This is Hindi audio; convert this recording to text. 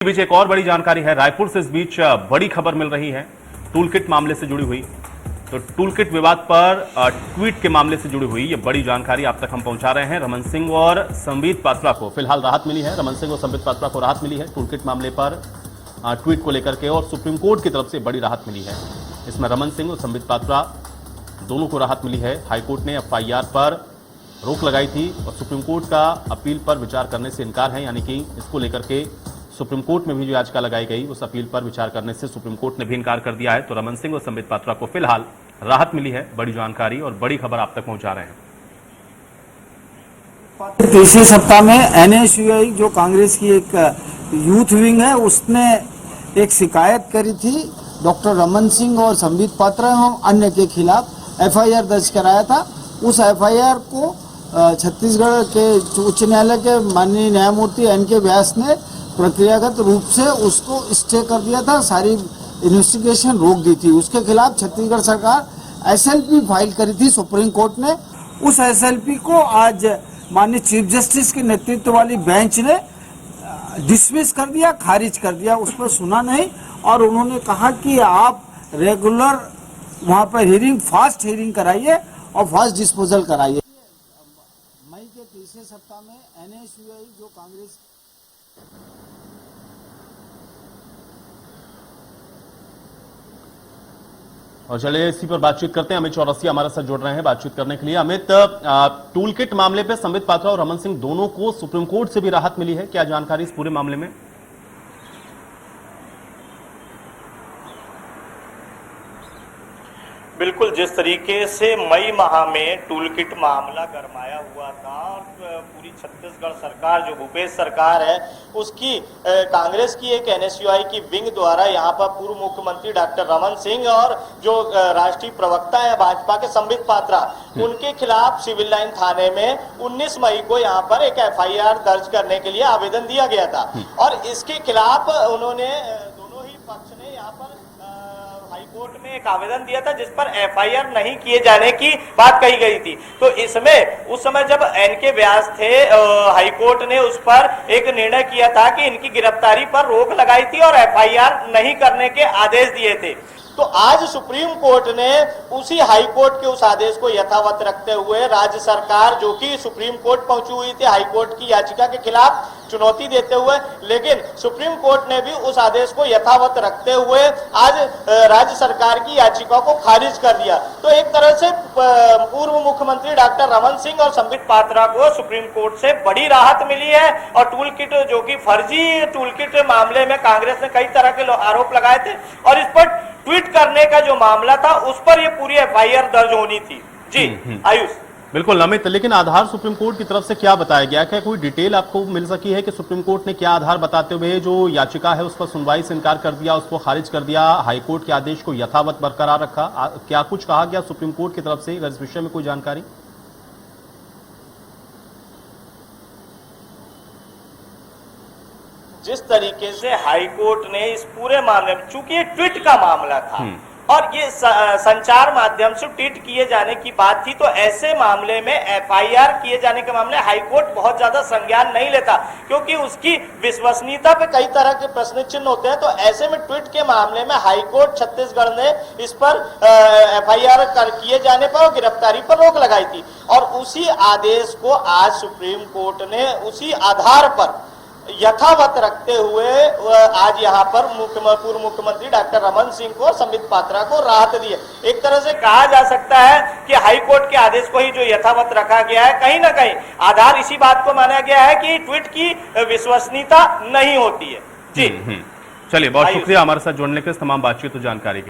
बीच एक और बड़ी जानकारी है। रायपुर से इस बीच बड़ी खबर मिल रही है टूलकिट मामले से जुड़ी हुई। तो टूलकिट विवाद पर ट्वीट के मामले से जुड़ी हुई ये बड़ी जानकारी आप तक हम पहुंचा रहे हैं। रमन सिंह और संबित पात्रा को फिलहाल राहत मिली है। रमन सिंह और संबित पात्रा को राहत मिली है टूलकिट मामले पर ट्वीट को लेकर के, और सुप्रीम कोर्ट की तरफ से बड़ी राहत मिली है। इसमें रमन सिंह और संबित पात्रा दोनों को राहत मिली है। हाईकोर्ट ने एफआईआर पर रोक लगाई थी और सुप्रीम कोर्ट का अपील पर विचार करने से इनकार है, यानी कि इसको लेकर के सुप्रीम कोर्ट में भी जो याचिका लगाई गई उस अपील पर विचार करने से सुप्रीम कोर्ट ने भी इनकार कर दिया है। तो रमन सिंह और संबित पात्रा को फिलहाल राहत मिली है। बड़ी जानकारी और बड़ी खबर आप तक पहुंचा रहे हैं। तीसरे सप्ताह में एनएसयूआई जो कांग्रेस की एक यूथ विंग है उसने एक शिकायत करी थी डॉक्टर रमन सिंह और संबित पात्रा एवं अन्य के खिलाफ एफआईआर दर्ज कराया था। उस एफआईआर को छत्तीसगढ़ के उच्च न्यायालय के माननीय न्यायमूर्ति एनके व्यास ने प्रक्रियागत रूप से उसको स्टे कर दिया था, सारी इन्वेस्टिगेशन रोक दी थी। उसके खिलाफ छत्तीसगढ़ सरकार एसएलपी फाइल करी थी सुप्रीम कोर्ट ने। उस एसएलपी को आज माननीय चीफ जस्टिस के नेतृत्व वाली बेंच ने डिसमिस कर दिया, खारिज कर दिया, उस पर सुना नहीं। और उन्होंने कहा कि आप रेगुलर वहां पर हियरिंग, फास्ट हियरिंग कराइए और फास्ट डिस्पोजल कराइए। मई के तीसरे सप्ताह में एनएसयूआई जो कांग्रेस और चलिए इसी पर बातचीत करते हैं। अमित चौरसिया हमारे साथ जुड़ रहे हैं बातचीत करने के लिए। अमित, टूलकिट मामले पे संबित पात्रा और रमन सिंह दोनों को सुप्रीम कोर्ट से भी राहत मिली है, क्या जानकारी इस पूरे मामले में? बिल्कुल, जिस तरीके से मई माह में टूलकिट मामला गरमाया हुआ था और पूरी छत्तीसगढ़ सरकार जो भूपेश सरकार है उसकी कांग्रेस की एक एनएसयूआई की विंग द्वारा यहाँ पर पूर्व मुख्यमंत्री डॉक्टर रमन सिंह और जो राष्ट्रीय प्रवक्ता है भाजपा के संबित पात्रा, उनके खिलाफ सिविल लाइन थाने में 19 मई को यहाँ पर एक एफआईआर दर्ज करने के लिए आवेदन दिया गया था। और इसके खिलाफ उन्होंने दोनों ही पक्ष ने यहाँ पर हाईकोर्ट में एक आवेदन दिया था जिस पर एफआईआर नहीं किए जाने की बात कही गई थी। तो इसमें उस समय जब एनके व्यास थे, हाईकोर्ट ने उस पर एक निर्णय किया था कि इनकी गिरफ्तारी पर रोक लगाई थी और एफआईआर नहीं करने के आदेश दिए थे। तो आज सुप्रीम कोर्ट ने उसी हाई कोर्ट के उस आदेश को यथावत रखते हुए राज्य सरकार जो कि सुप्रीम कोर्ट पहुंची हुई थी हाई कोर्ट की याचिका के खिलाफ चुनौती देते हुए, लेकिन सुप्रीम कोर्ट ने भी उस आदेश को यथावत रखते हुए आज राज्य सरकार की याचिका को खारिज कर दिया। तो एक तरह से पूर्व मुख्यमंत्री डॉक्टर रमन सिंह और संबित पात्रा को सुप्रीम कोर्ट से बड़ी राहत मिली है। और टूलकिट जो कि फर्जी टूलकिट मामले में कांग्रेस ने कई तरह के आरोप लगाए थे और इस पर ट्वीट करने का जो मामला था उस पर यह पूरी एफआईआर दर्ज होनी थी। जी आयुष। बिल्कुल अमित, लेकिन आधार सुप्रीम कोर्ट की तरफ से क्या बताया गया? क्या कोई डिटेल आपको मिल सकी है कि सुप्रीम कोर्ट ने क्या आधार बताते हुए जो याचिका है उस पर सुनवाई से इनकार कर दिया, उसको खारिज कर दिया, हाईकोर्ट के आदेश को यथावत बरकरार रखा? क्या कुछ कहा गया सुप्रीम कोर्ट की तरफ से इस विषय में कोई जानकारी? जिस तरीके से हाईकोर्ट ने इस पूरे मामले में, चूंकि ये ट्वीट का मामला था और ये संचार माध्यम से ट्वीट किए जाने की बात थी, तो ऐसे मामले में एफआईआर किए जाने के मामले हाईकोर्ट बहुत ज्यादा संज्ञान नहीं लेता क्योंकि उसकी विश्वसनीयता पे कई तरह के प्रश्न चिन्ह होते हैं। तो ऐसे में ट्वीट के मामले में हाईकोर्ट छत्तीसगढ़ ने इस पर एफआईआर किए जाने पर और गिरफ्तारी पर रोक लगाई थी। और उसी आदेश को आज सुप्रीम कोर्ट ने उसी आधार पर यथावत रखते हुए आज यहाँ पर पूर्व मुख्यमंत्री डॉक्टर रमन सिंह को और संबित पात्रा को राहत दी है। एक तरह से कहा जा सकता है कि हाईकोर्ट के आदेश को ही जो यथावत रखा गया है, कहीं ना कहीं आधार इसी बात को माना गया है कि ट्वीट की विश्वसनीयता नहीं होती है। जी चलिए, बहुत शुक्रिया हमारे साथ जुड़ने के लिए, तमाम बातचीत और जानकारी के